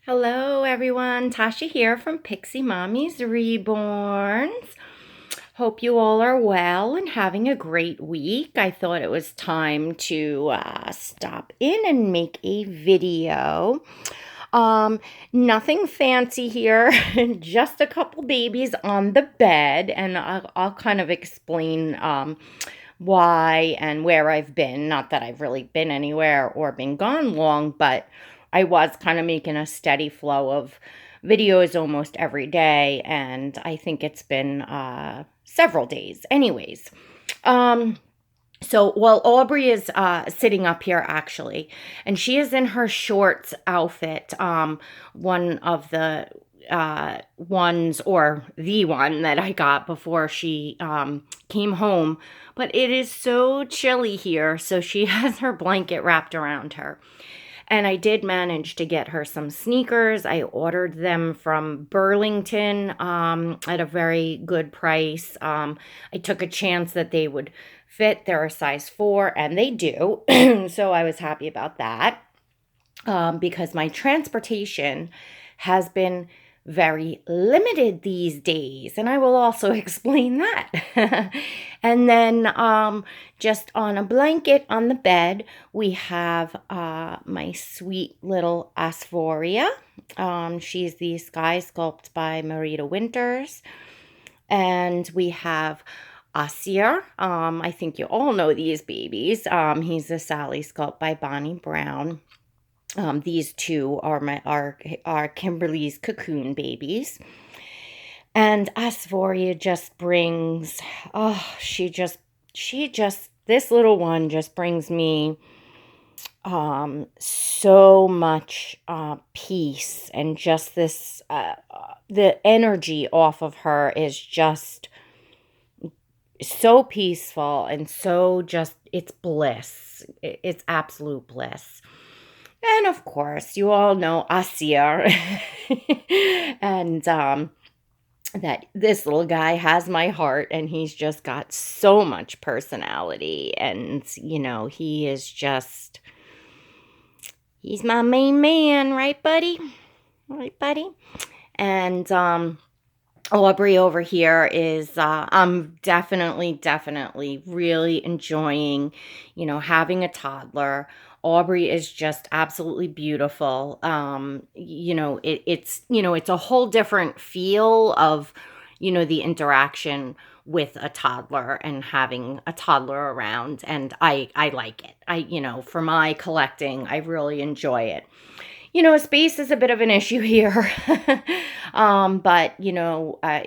Hello everyone, Tasha here from Pixie Mommy's Reborns. Hope you all are well and having a great week. I thought it was time to stop in and make a video. Nothing fancy here, just a couple babies on the bed, and I'll kind of explain why and where I've been. Not that I've really been anywhere or been gone long, but I was kind of making a steady flow of videos almost every day, and I think it's been several days. Anyways, well, Aubree is sitting up here actually, and she is in her shorts outfit. One of the ones, or the one that I got before she came home, but it is so chilly here, so she has her blanket wrapped around her. And I did manage to get her some sneakers. I ordered them from Burlington at a very good price. I took a chance that they would fit. They're a size 4, and they do. So I was happy about that because my transportation has been very limited these days, and I will also explain that. And then just on a blanket on the bed, we have my sweet little Asphoria. She's the Sky Sculpt by Marita Winters. And we have Asir. I think you all know these babies. He's the Sally Sculpt by Bonnie Brown. These two are Kimberlys Cocoon babies. And Asphoria just brings, this little one just brings me so much peace, and just this, the energy off of her is just so peaceful and so just, it's bliss. It's absolute bliss. And of course, you all know Asir. And that this little guy has my heart, and he's just got so much personality. And, he is just, he's my main man, right, buddy? Right, buddy? And Aubree over here is, I'm definitely really enjoying, having a toddler. Aubree is just absolutely beautiful. It's a whole different feel of, the interaction with a toddler and having a toddler around. And I like it. For my collecting, I really enjoy it. Space is a bit of an issue here. But,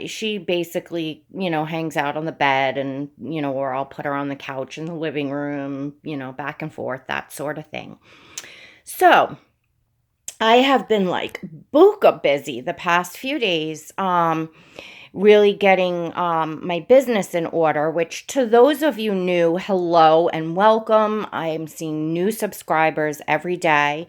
she basically, hangs out on the bed, and, or I'll put her on the couch in the living room, back and forth, that sort of thing. So I have been like buka busy the past few days, really getting my business in order, which, to those of you new, hello and welcome. I am seeing new subscribers every day.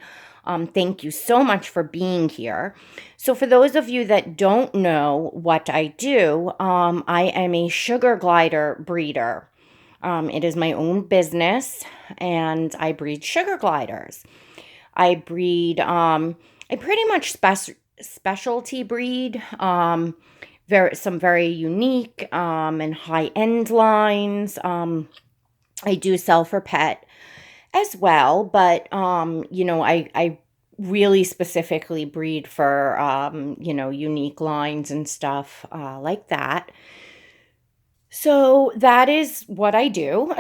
Thank you so much for being here. So for those of you that don't know what I do, I am a sugar glider breeder. It is my own business, and I breed sugar gliders. I breed, I pretty much specialty breed, some very unique and high-end lines. I do sell for pet as well, but I really specifically breed for unique lines and stuff like that. So that is what I do.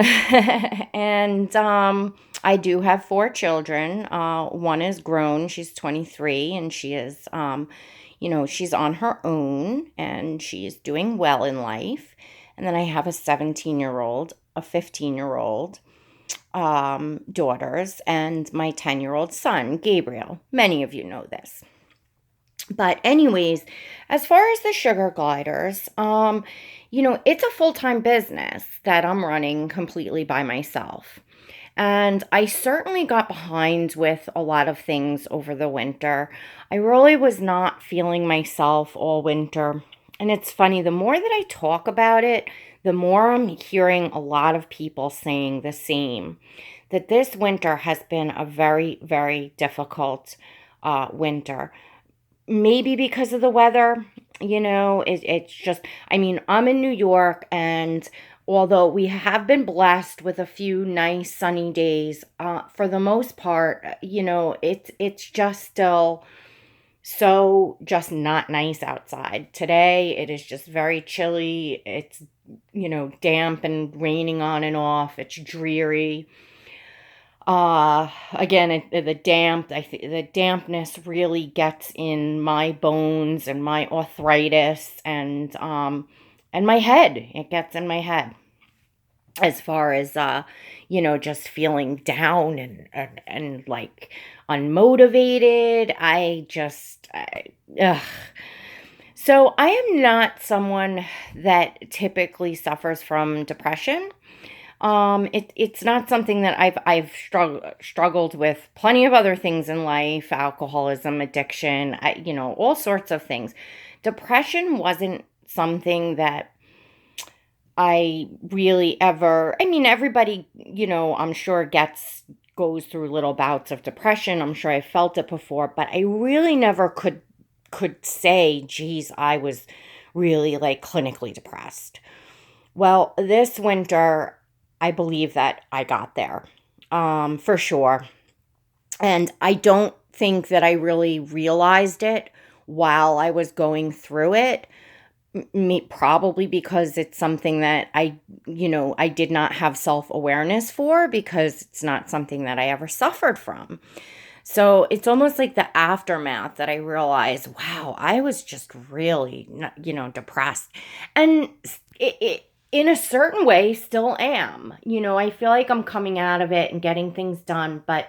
And I do have 4 children. One is grown, she's 23, and she is she's on her own, and she is doing well in life. And then I have a 17-year-old, a 15-year-old, daughters, and my 10-year-old son, Gabriel. Many of you know this. But anyways, as far as the sugar gliders, it's a full-time business that I'm running completely by myself. And I certainly got behind with a lot of things over the winter. I really was not feeling myself all winter. And it's funny, the more that I talk about it, the more I'm hearing a lot of people saying the same, that this winter has been a very, very difficult winter. maybe because of the weather, it's just, I mean, I'm in New York, and although we have been blessed with a few nice sunny days, for the most part, it's just still so just not nice outside. Today, it is just very chilly. It's, damp and raining on and off. It's dreary. Again, the dampness really gets in my bones and my arthritis, and my head. It gets in my head as far as, just feeling down and like unmotivated. Ugh. So I am not someone that typically suffers from depression. It's not something that I've struggled with plenty of other things in life, alcoholism, addiction, all sorts of things. Depression wasn't something that I really ever, I mean, everybody, I'm sure goes through little bouts of depression. I'm sure I felt it before, but I really never could say, geez, I was really like clinically depressed. Well, this winter, I believe that I got there, for sure. And I don't think that I really realized it while I was going through it. Probably because it's something that I did not have self-awareness for, because it's not something that I ever suffered from. So it's almost like the aftermath that I realized, wow, I was just really, depressed. And it in a certain way still am. I feel like I'm coming out of it and getting things done, but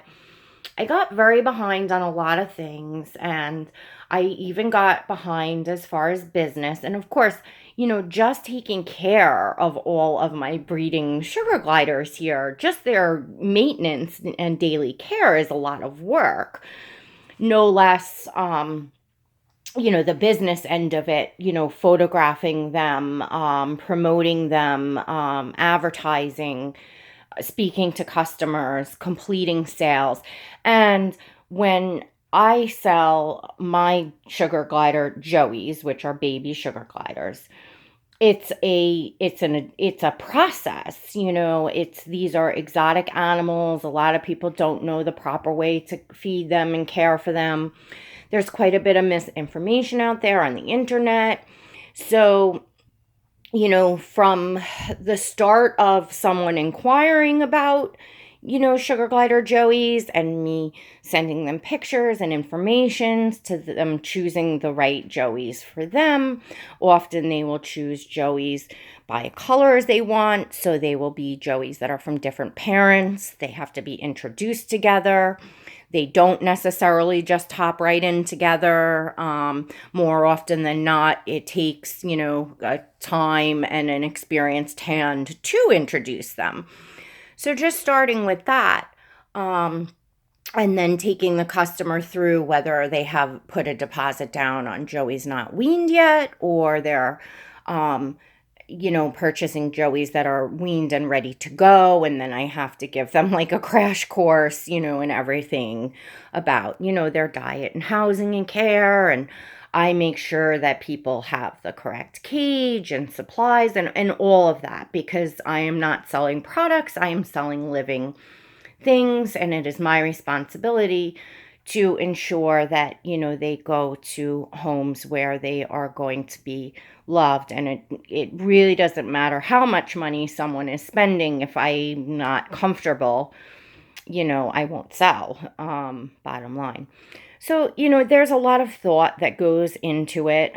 I got very behind on a lot of things, and I even got behind as far as business. And of course, just taking care of all of my breeding sugar gliders here, just their maintenance and daily care is a lot of work. No less, the business end of it, photographing them, promoting them, advertising, speaking to customers, completing sales. And when I sell my sugar glider Joeys, which are baby sugar gliders, it's a process. These are exotic animals. A lot of people don't know the proper way to feed them and care for them. There's quite a bit of misinformation out there on the internet. So, from the start of someone inquiring about, sugar glider Joeys, and me sending them pictures and information to them choosing the right Joeys for them. Often they will choose Joeys by colors they want. So they will be Joeys that are from different parents. They have to be introduced together. They don't necessarily just hop right in together. More often than not, it takes, a time and an experienced hand to introduce them. So just starting with that, and then taking the customer through whether they have put a deposit down on Joeys not weaned yet, or they're, purchasing Joeys that are weaned and ready to go. And then I have to give them like a crash course, and everything about, their diet and housing and care. And I make sure that people have the correct cage and supplies and all of that, because I am not selling products. I am selling living things. And it is my responsibility to ensure that, they go to homes where they are going to be loved. And it really doesn't matter how much money someone is spending. If I'm not comfortable, I won't sell, bottom line. So, there's a lot of thought that goes into it.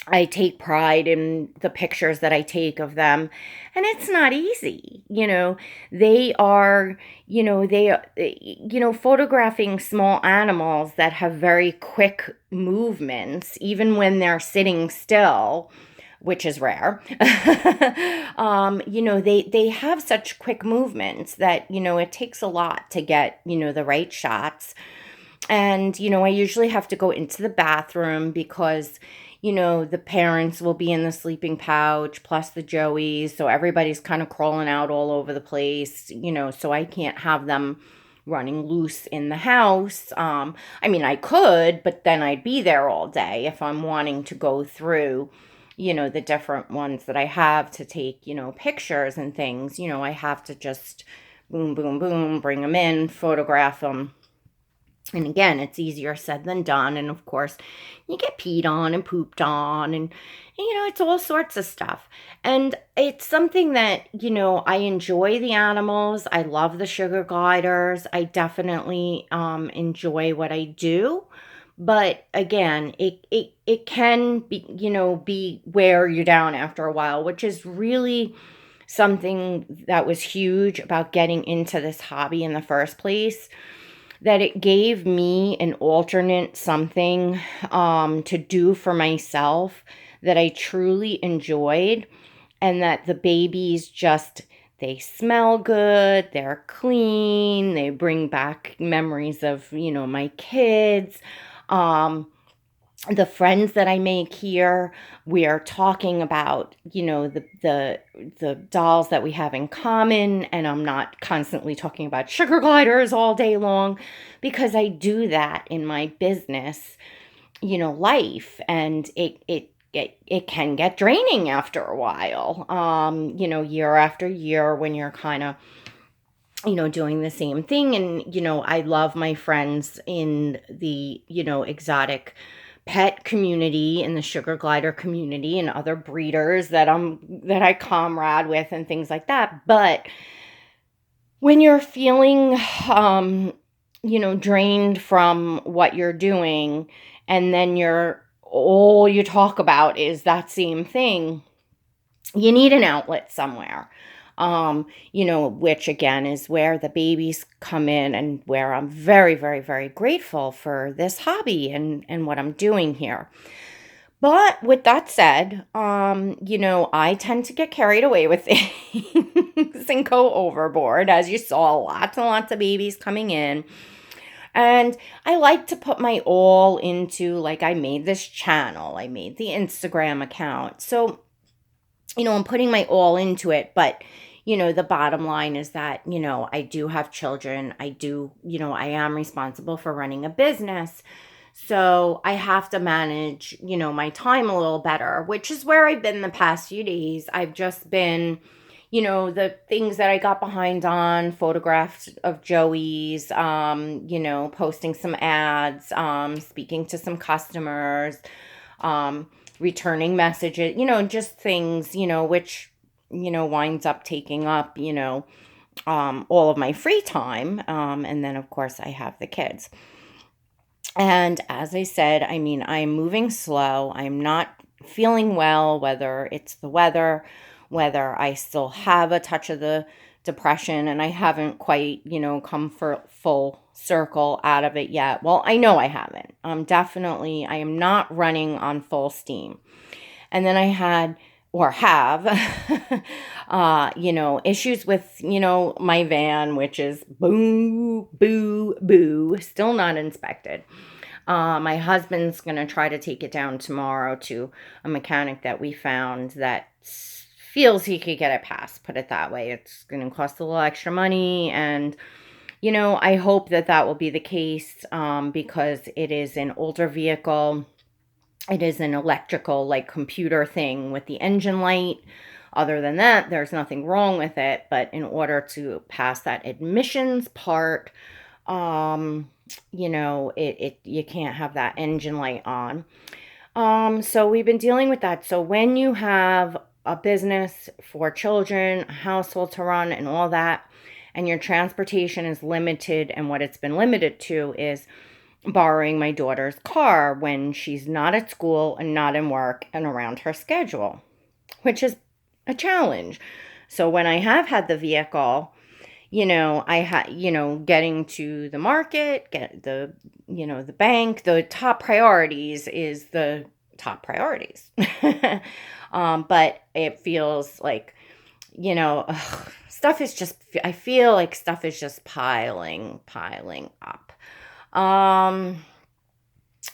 I take pride in the pictures that I take of them, and it's not easy. They are, photographing small animals that have very quick movements, even when they're sitting still, which is rare. They have such quick movements that, it takes a lot to get, the right shots. And, I usually have to go into the bathroom because, the parents will be in the sleeping pouch plus the Joeys. So everybody's kind of crawling out all over the place, so I can't have them running loose in the house. I mean, I could, but then I'd be there all day if I'm wanting to go through, the different ones that I have to take, pictures and things. I have to just boom, boom, boom, bring them in, photograph them. And again, it's easier said than done. And of course, you get peed on and pooped on, and it's all sorts of stuff. And it's something that, I enjoy the animals. I love the sugar gliders. I definitely enjoy what I do. But again, it can be, be wear you down after a while, which is really something that was huge about getting into this hobby in the first place, that it gave me an alternate something to do for myself that I truly enjoyed, and that the babies just, they smell good, they're clean, they bring back memories of, my kids. The friends that I make here, we are talking about, the dolls that we have in common, and I'm not constantly talking about sugar gliders all day long, because I do that in my business, life, and it can get draining after a while, year after year, when you're kind of doing the same thing. And, I love my friends in the, exotic pet community, in the sugar glider community, and other breeders that I comrade with and things like that. But when you're feeling, drained from what you're doing, and then all you talk about is that same thing, you need an outlet somewhere. Which again is where the babies come in, and where I'm very, very, very grateful for this hobby and what I'm doing here. But with that said, I tend to get carried away with things and go overboard. As you saw, lots and lots of babies coming in. And I like to put my all into, like, I made this channel, I made the Instagram account. So, I'm putting my all into it, but the bottom line is that, I do have children. I do, I am responsible for running a business. So I have to manage, my time a little better, which is where I've been the past few days. I've just been, the things that I got behind on, photographs of Joey's, posting some ads, speaking to some customers, returning messages, just things, which, winds up taking up, all of my free time. And then, of course, I have the kids. And as I said, I mean, I'm moving slow. I'm not feeling well, whether it's the weather, whether I still have a touch of the depression, and I haven't quite, come for full circle out of it yet. Well, I know I haven't. I am not running on full steam. And then I have, issues with, my van, which is boo, boo, boo, still not inspected. My husband's going to try to take it down tomorrow to a mechanic that we found that feels he could get it passed, put it that way. It's going to cost a little extra money, and I hope that will be the case, because it is an older vehicle. It is an electrical, like, computer thing with the engine light. Other than that, there's nothing wrong with it. But in order to pass that admissions part, you can't have that engine light on. So we've been dealing with that. So when you have a business for children, a household to run, and all that, and your transportation is limited, and what it's been limited to is borrowing my daughter's car when she's not at school and not in work and around her schedule, which is a challenge. So when I have had the vehicle, I had, getting to the market, get the, the bank, the top priorities is the top priorities. But it feels like, stuff is just, I feel like stuff is just piling up.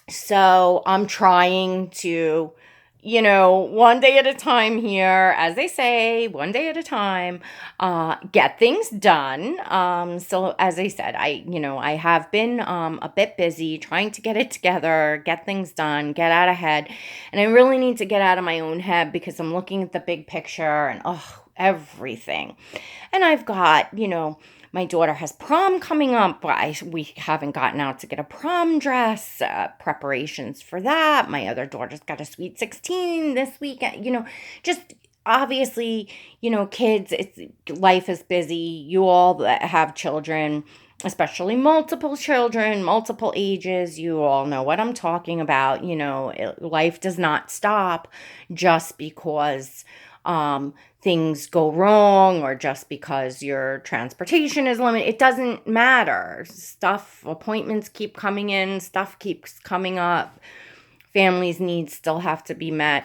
So I'm trying to, one day at a time here, as they say, one day at a time, get things done. So as I said, I have been a bit busy trying to get it together, get things done, get out ahead. And I really need to get out of my own head because I'm looking at the big picture and, everything. And I've got, my daughter has prom coming up, but we haven't gotten out to get a prom dress, preparations for that. My other daughter's got a sweet 16 this weekend, just obviously, kids, life is busy. You all that have children, especially multiple children, multiple ages, you all know what I'm talking about. Life does not stop just because things go wrong or just because your transportation is limited. It doesn't matter. Appointments keep coming in, stuff keeps coming up. Families' needs still have to be met.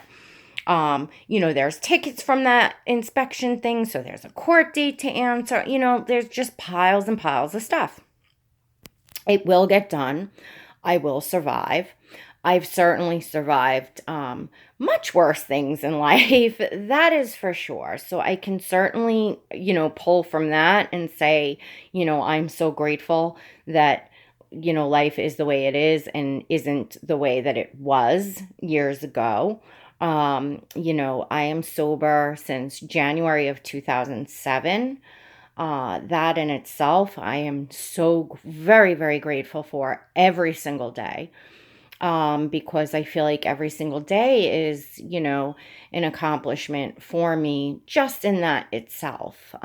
There's tickets from that inspection thing, so there's a court date to answer. There's just piles and piles of stuff. It will get done. I will survive. I've certainly survived much worse things in life, that is for sure. So I can certainly, pull from that and say, I'm so grateful that, life is the way it is and isn't the way that it was years ago. I am sober since January of 2007. That in itself, I am so very, very grateful for every single day. Because I feel like every single day is, an accomplishment for me just in that itself.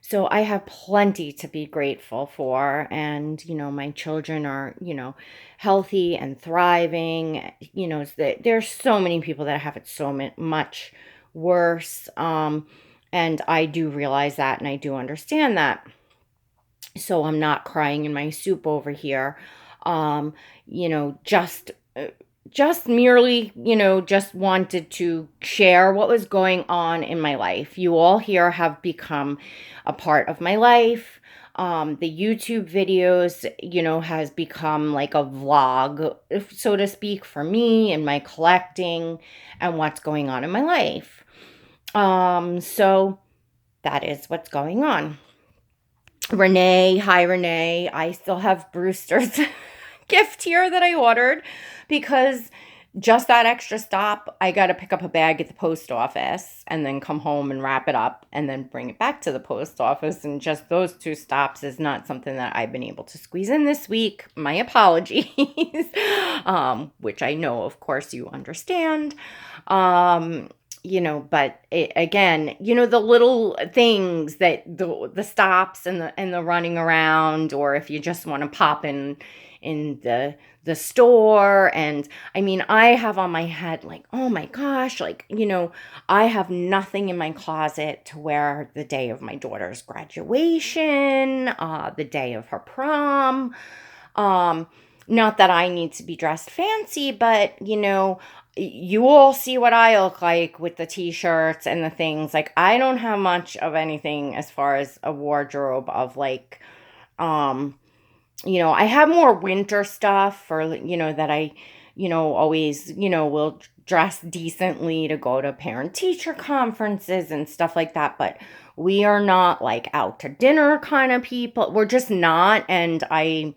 So I have plenty to be grateful for. And, my children are, healthy and thriving. There's so many people that have it so much worse. And I do realize that and I do understand that. So I'm not crying in my soup over here. Just merely, just wanted to share what was going on in my life. You all here have become a part of my life. The YouTube videos, has become like a vlog, so to speak, for me and my collecting and what's going on in my life. So that is what's going on. Renee, hi Renee. I still have Brewsters gift here that I ordered because just that extra stop, I got to pick up a bag at the post office and then come home and wrap it up and then bring it back to the post office. And just those 2 stops is not something that I've been able to squeeze in this week. My apologies, which I know, of course, you understand. But again, the little things that the stops and the running around, or if you just want to pop in the store. And I mean, I have on my head, like, oh my gosh, like, I have nothing in my closet to wear the day of my daughter's graduation, the day of her prom. Not that I need to be dressed fancy, but, you all see what I look like with the t-shirts and the things. Like, I don't have much of anything as far as a wardrobe of like, I have more winter stuff for, that I, always, will dress decently to go to parent-teacher conferences and stuff like that. But we are not like out to dinner kind of people. We're just not. And I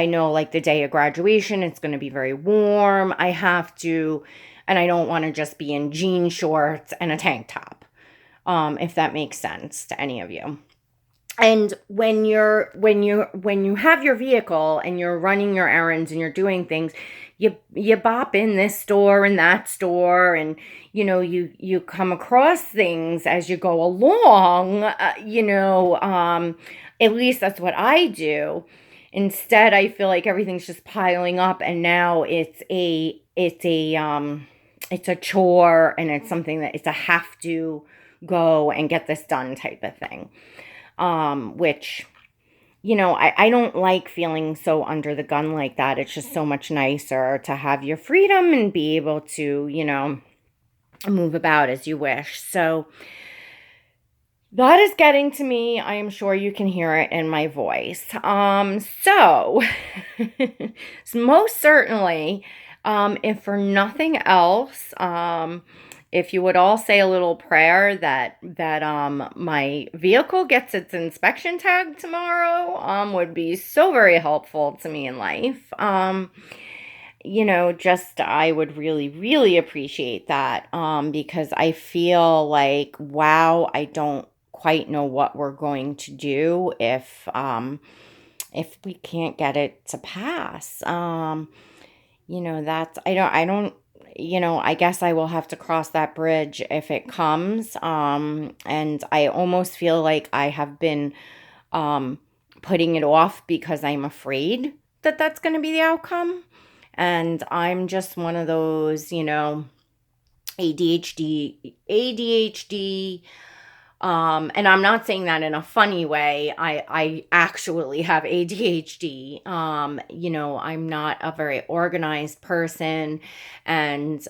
know like the day of graduation, it's going to be very warm. I have to, and I don't want to just be in jean shorts and a tank top. If that makes sense to any of you. And when you have your vehicle and you're running your errands and you're doing things, you bop in this store and that store, and you come across things as you go along. At least that's what I do. Instead, I feel like everything's just piling up, and now it's a chore, and it's something that it's a have to go and get this done type of thing. Which, I don't like feeling so under the gun like that. It's just so much nicer to have your freedom and be able to, move about as you wish. So that is getting to me. I am sure you can hear it in my voice. So most certainly, If for nothing else, if you would all say a little prayer that my vehicle gets its inspection tag tomorrow, would be so very helpful to me in life. Just I would really, really appreciate that, because I feel like, wow, I don't quite know what we're going to do if we can't get it to pass. That's I don't I guess I will have to cross that bridge if it comes. And I almost feel like I have been putting it off because I'm afraid that that's going to be the outcome. And I'm just one of those, ADHD. And I'm not saying that in a funny way. I actually have ADHD. I'm not a very organized person, and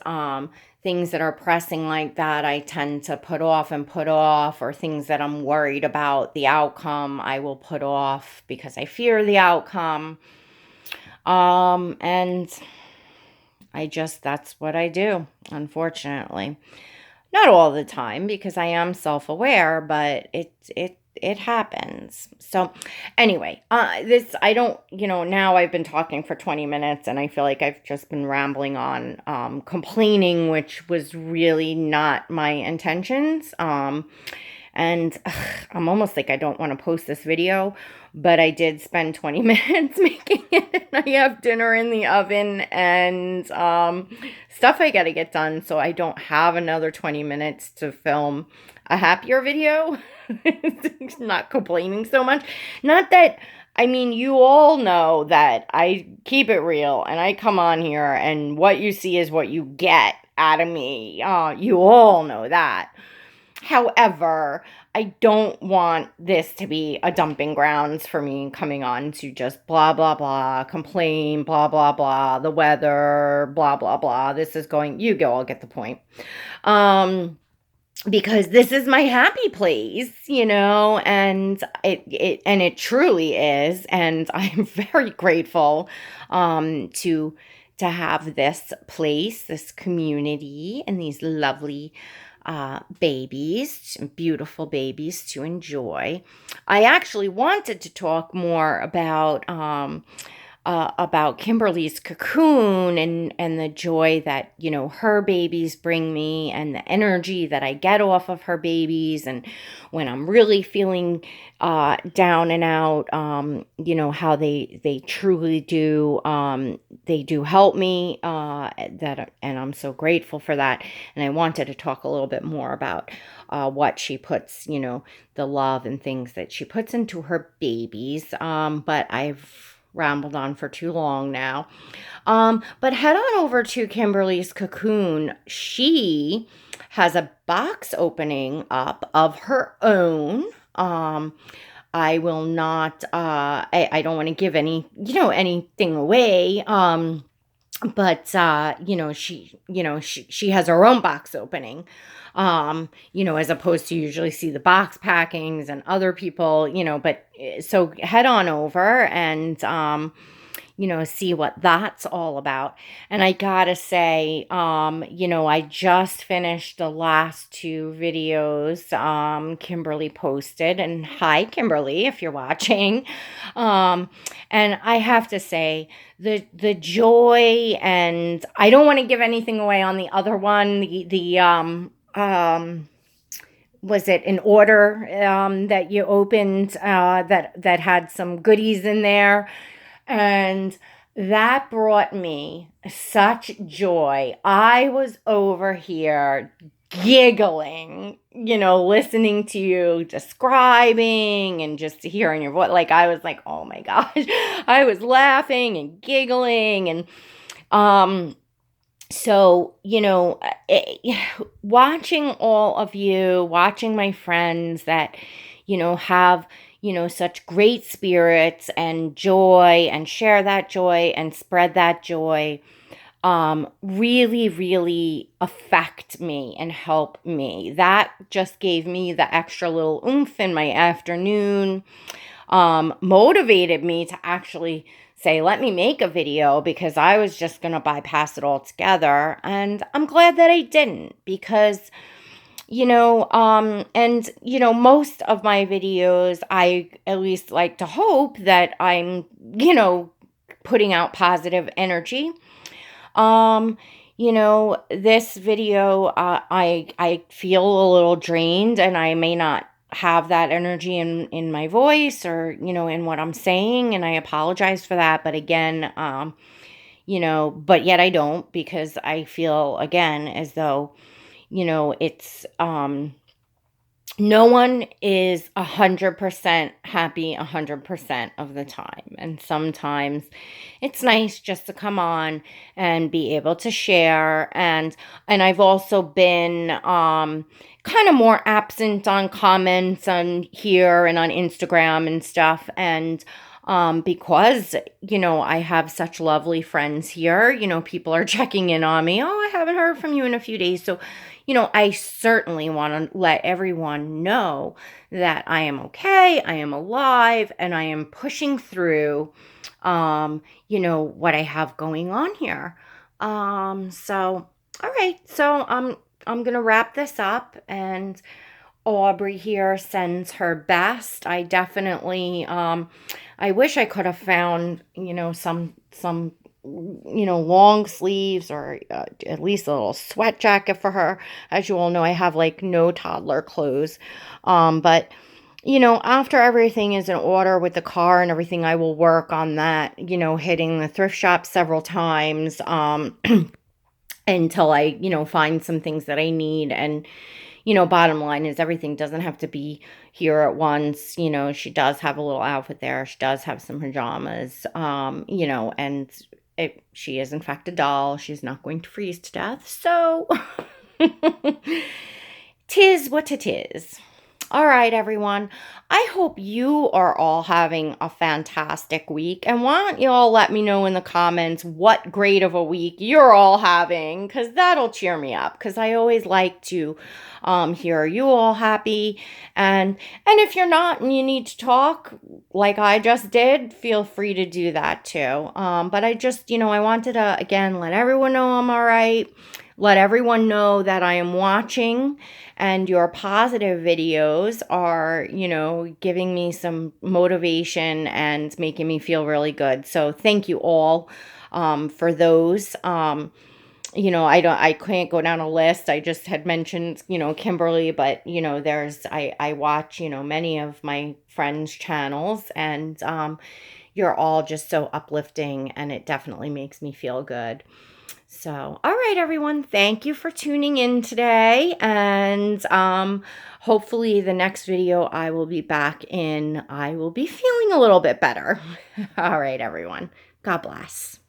things that are pressing like that, I tend to put off, or things that I'm worried about the outcome, I will put off because I fear the outcome. And that's what I do, unfortunately. Not all the time, because I am self-aware, but it happens. So anyway, I don't, now I've been talking for 20 minutes and I feel like I've just been rambling on, complaining, which was really not my intentions. And I'm almost like I don't want to post this video, but I did spend 20 minutes making it. And I have dinner in the oven and stuff I got to get done. So I don't have another 20 minutes to film a happier video. Not complaining so much. Not that, you all know that I keep it real and I come on here and what you see is what you get out of me. You all know that. However, I don't want this to be a dumping grounds for me coming on to just blah, blah, blah, complain, blah, blah, blah, the weather, blah, blah, blah. You all get the point. Because this is my happy place, and it truly is. And I'm very grateful, to have this place, this community, and these lovely babies, beautiful babies to enjoy. I actually wanted to talk more about Kimberlys Cocoon and the joy that, her babies bring me, and the energy that I get off of her babies. And when I'm really feeling down and out, how they truly do, they do help me, and I'm so grateful for that. And I wanted to talk a little bit more about what she puts, the love and things that she puts into her babies. But I've rambled on for too long now. But head on over to Kimberlys Cocoon. She has a box opening up of her own. I will not, I don't want to give anything away. But she has her own box opening, as opposed to usually see the box packings and other people, but so head on over and, see what that's all about. And I gotta say, I just finished the last two videos, Kimberly posted, and hi, Kimberly, if you're watching. And I have to say, the joy, and I don't want to give anything away on the other one, was it an order, that you opened, that had some goodies in there? And that brought me such joy. I was over here giggling, listening to you describing and just hearing your voice. Like, I was like, oh my gosh, I was laughing and giggling. And, so, watching all of you, watching my friends that, have, such great spirits and joy, and share that joy and spread that joy, really, really affect me and help me. That just gave me the extra little oomph in my afternoon, motivated me to actually say, let me make a video, because I was just going to bypass it altogether. And I'm glad that I didn't, because, most of my videos, I at least like to hope that I'm, putting out positive energy. This video, I feel a little drained, and I may not have that energy in my voice, or, in what I'm saying, and I apologize for that. But again, but yet I don't, because I feel, again, as though, it's, no one is 100% happy 100% of the time. And sometimes it's nice just to come on and be able to share. And I've also been kind of more absent on comments on here and on Instagram and stuff. And because, I have such lovely friends here, people are checking in on me. Oh, I haven't heard from you in a few days. So, I certainly want to let everyone know that I am okay, I am alive, and I am pushing through, what I have going on here. All right. So I'm going to wrap this up, and Aubree here sends her best. I definitely, I wish I could have found, some long sleeves, or at least a little sweat jacket for her. As you all know, I have like no toddler clothes. But after everything is in order with the car and everything, I will work on that, hitting the thrift shop several times, until I, find some things that I need. And, bottom line is, everything doesn't have to be here at once. She does have a little outfit there. She does have some pajamas, and she is in fact a doll. She's not going to freeze to death. So tis what it is. All right, everyone. I hope you are all having a fantastic week. And why don't you all let me know in the comments what grade of a week you're all having, because that'll cheer me up, because I always like to hear you all happy. And if you're not and you need to talk like I just did, feel free to do that too. But I just, I wanted to, again, let everyone know I'm all right. Let everyone know that I am watching, and your positive videos are, giving me some motivation and making me feel really good. So thank you all for those. I can't go down a list. I just had mentioned, Kimberly, but, I watch, many of my friends' channels, and you're all just so uplifting, and it definitely makes me feel good. So, all right, everyone, thank you for tuning in today. And hopefully the next video I will be back in, I will be feeling a little bit better. All right, everyone. God bless.